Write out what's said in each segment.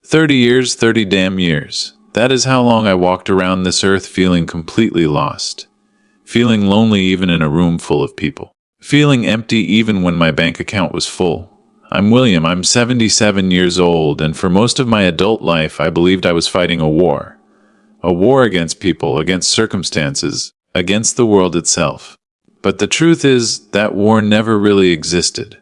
30 years, 30 damn years. That is how long I walked around this earth feeling completely lost. Feeling lonely even in a room full of people. Feeling empty even when my bank account was full. I'm William, I'm 77 years old, and for most of my adult life I believed I was fighting a war. A war against people, against circumstances, against the world itself. But the truth is, that war never really existed.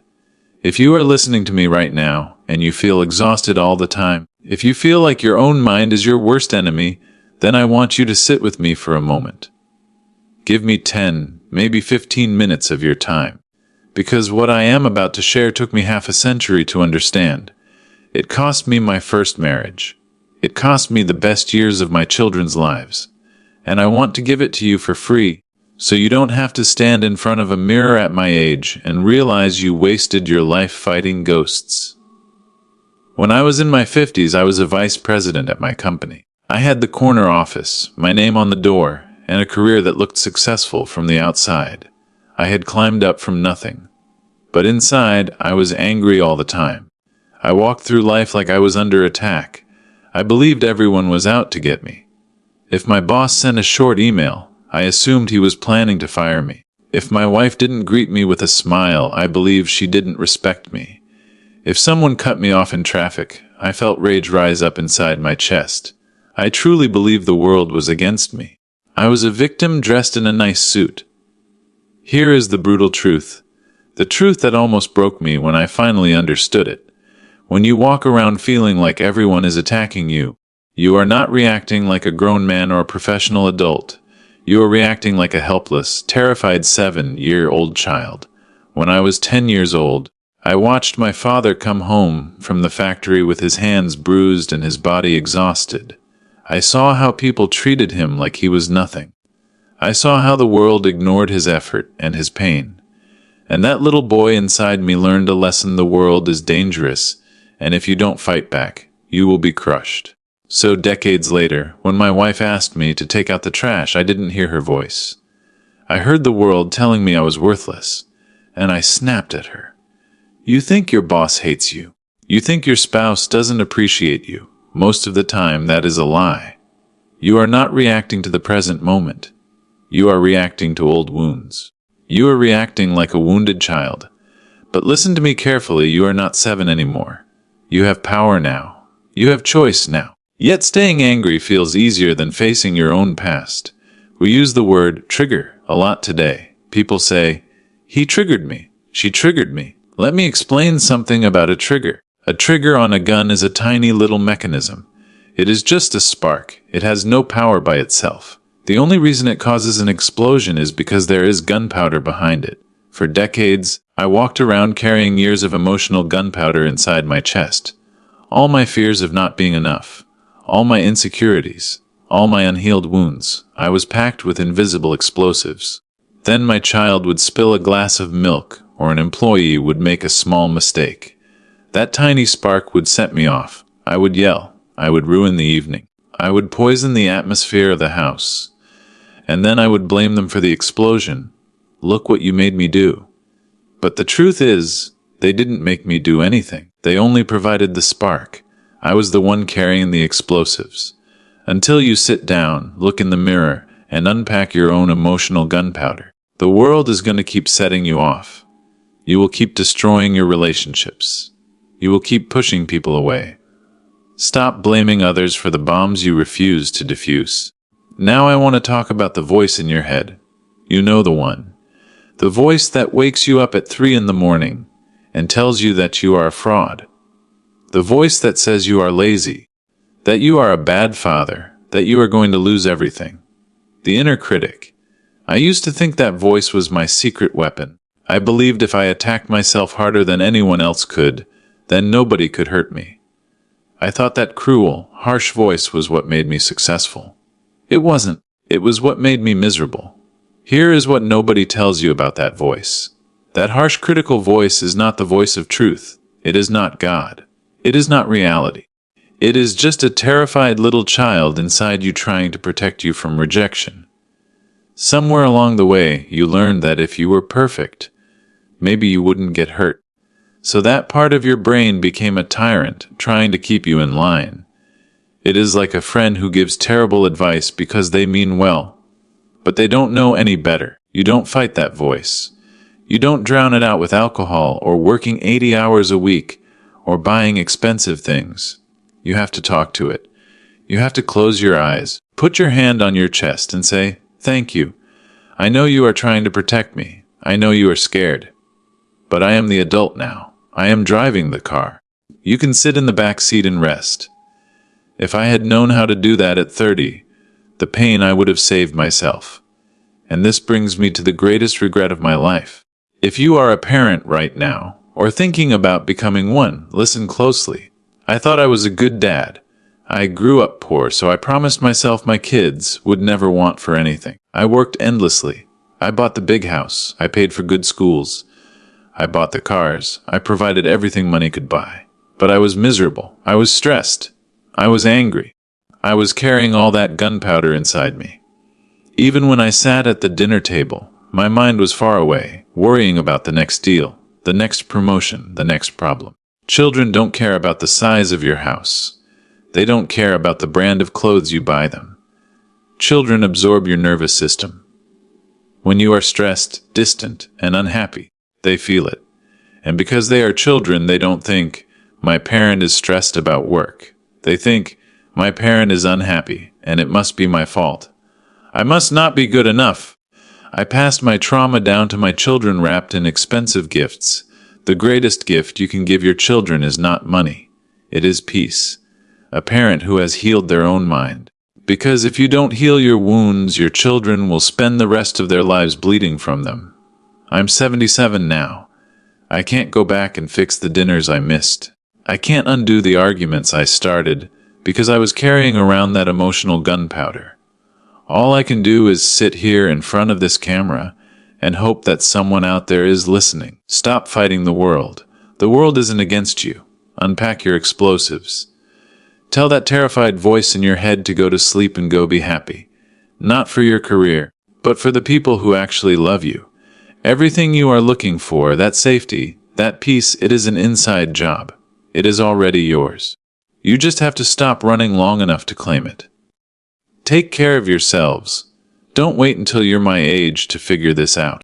If you are listening to me right now, and you feel exhausted all the time, if you feel like your own mind is your worst enemy, then I want you to sit with me for a moment. Give me 10, maybe 15 minutes of your time. Because what I am about to share took me half a century to understand. It cost me my first marriage. It cost me the best years of my children's lives. And I want to give it to you for free, so you don't have to stand in front of a mirror at my age and realize you wasted your life fighting ghosts. When I was in my 50s, I was a vice president at my company. I had the corner office, my name on the door, and a career that looked successful from the outside. I had climbed up from nothing. But inside, I was angry all the time. I walked through life like I was under attack. I believed everyone was out to get me. If my boss sent a short email, I assumed he was planning to fire me. If my wife didn't greet me with a smile, I believed she didn't respect me. If someone cut me off in traffic, I felt rage rise up inside my chest. I truly believed the world was against me. I was a victim dressed in a nice suit. Here is the brutal truth. The truth that almost broke me when I finally understood it. When you walk around feeling like everyone is attacking you, you are not reacting like a grown man or a professional adult. You are reacting like a helpless, terrified 7-year-old child. When I was 10 years old, I watched my father come home from the factory with his hands bruised and his body exhausted. I saw how people treated him like he was nothing. I saw how the world ignored his effort and his pain. And that little boy inside me learned a lesson: the world is dangerous, and if you don't fight back, you will be crushed. So decades later, when my wife asked me to take out the trash, I didn't hear her voice. I heard the world telling me I was worthless, and I snapped at her. You think your boss hates you. You think your spouse doesn't appreciate you. Most of the time, that is a lie. You are not reacting to the present moment. You are reacting to old wounds. You are reacting like a wounded child. But listen to me carefully, you are not 7 anymore. You have power now. You have choice now. Yet staying angry feels easier than facing your own past. We use the word trigger a lot today. People say, he triggered me. She triggered me. Let me explain something about a trigger. A trigger on a gun is a tiny little mechanism. It is just a spark. It has no power by itself. The only reason it causes an explosion is because there is gunpowder behind it. For decades, I walked around carrying years of emotional gunpowder inside my chest. All my fears of not being enough. All my insecurities. All my unhealed wounds. I was packed with invisible explosives. Then my child would spill a glass of milk, or an employee would make a small mistake. That tiny spark would set me off. I would yell. I would ruin the evening. I would poison the atmosphere of the house. And then I would blame them for the explosion. Look what you made me do. But the truth is, they didn't make me do anything. They only provided the spark. I was the one carrying the explosives. Until you sit down, look in the mirror, and unpack your own emotional gunpowder, the world is going to keep setting you off. You will keep destroying your relationships. You will keep pushing people away. Stop blaming others for the bombs you refuse to defuse. Now I want to talk about the voice in your head. You know the one. The voice that wakes you up at 3 in the morning and tells you that you are a fraud. The voice that says you are lazy, that you are a bad father, that you are going to lose everything. The inner critic. I used to think that voice was my secret weapon. I believed if I attacked myself harder than anyone else could, then nobody could hurt me. I thought that cruel, harsh voice was what made me successful. It wasn't. It was what made me miserable. Here is what nobody tells you about that voice. That harsh critical voice is not the voice of truth. It is not God. It is not reality. It is just a terrified little child inside you trying to protect you from rejection. Somewhere along the way, you learned that if you were perfect, maybe you wouldn't get hurt. So that part of your brain became a tyrant, trying to keep you in line. It is like a friend who gives terrible advice because they mean well, but they don't know any better. You don't fight that voice. You don't drown it out with alcohol or working 80 hours a week or buying expensive things. You have to talk to it. You have to close your eyes, put your hand on your chest and say, "Thank you. I know you are trying to protect me. I know you are scared. But I am the adult now. I am driving the car. You can sit in the back seat and rest." If I had known how to do that at 30, the pain I would have saved myself. And this brings me to the greatest regret of my life. If you are a parent right now, or thinking about becoming one, listen closely. I thought I was a good dad. I grew up poor, so I promised myself my kids would never want for anything. I worked endlessly. I bought the big house. I paid for good schools. I bought the cars. I provided everything money could buy. But I was miserable. I was stressed. I was angry. I was carrying all that gunpowder inside me. Even when I sat at the dinner table, my mind was far away, worrying about the next deal, the next promotion, the next problem. Children don't care about the size of your house. They don't care about the brand of clothes you buy them. Children absorb your nervous system. When you are stressed, distant, and unhappy, they feel it. And because they are children, they don't think, "My parent is stressed about work." They think, "My parent is unhappy, and it must be my fault. I must not be good enough." I passed my trauma down to my children wrapped in expensive gifts. The greatest gift you can give your children is not money. It is peace. A parent who has healed their own mind. Because if you don't heal your wounds, your children will spend the rest of their lives bleeding from them. I'm 77 now. I can't go back and fix the dinners I missed. I can't undo the arguments I started because I was carrying around that emotional gunpowder. All I can do is sit here in front of this camera and hope that someone out there is listening. Stop fighting the world. The world isn't against you. Unpack your explosives. Tell that terrified voice in your head to go to sleep and go be happy. Not for your career, but for the people who actually love you. Everything you are looking for, that safety, that peace, it is an inside job. It is already yours. You just have to stop running long enough to claim it. Take care of yourselves. Don't wait until you're my age to figure this out.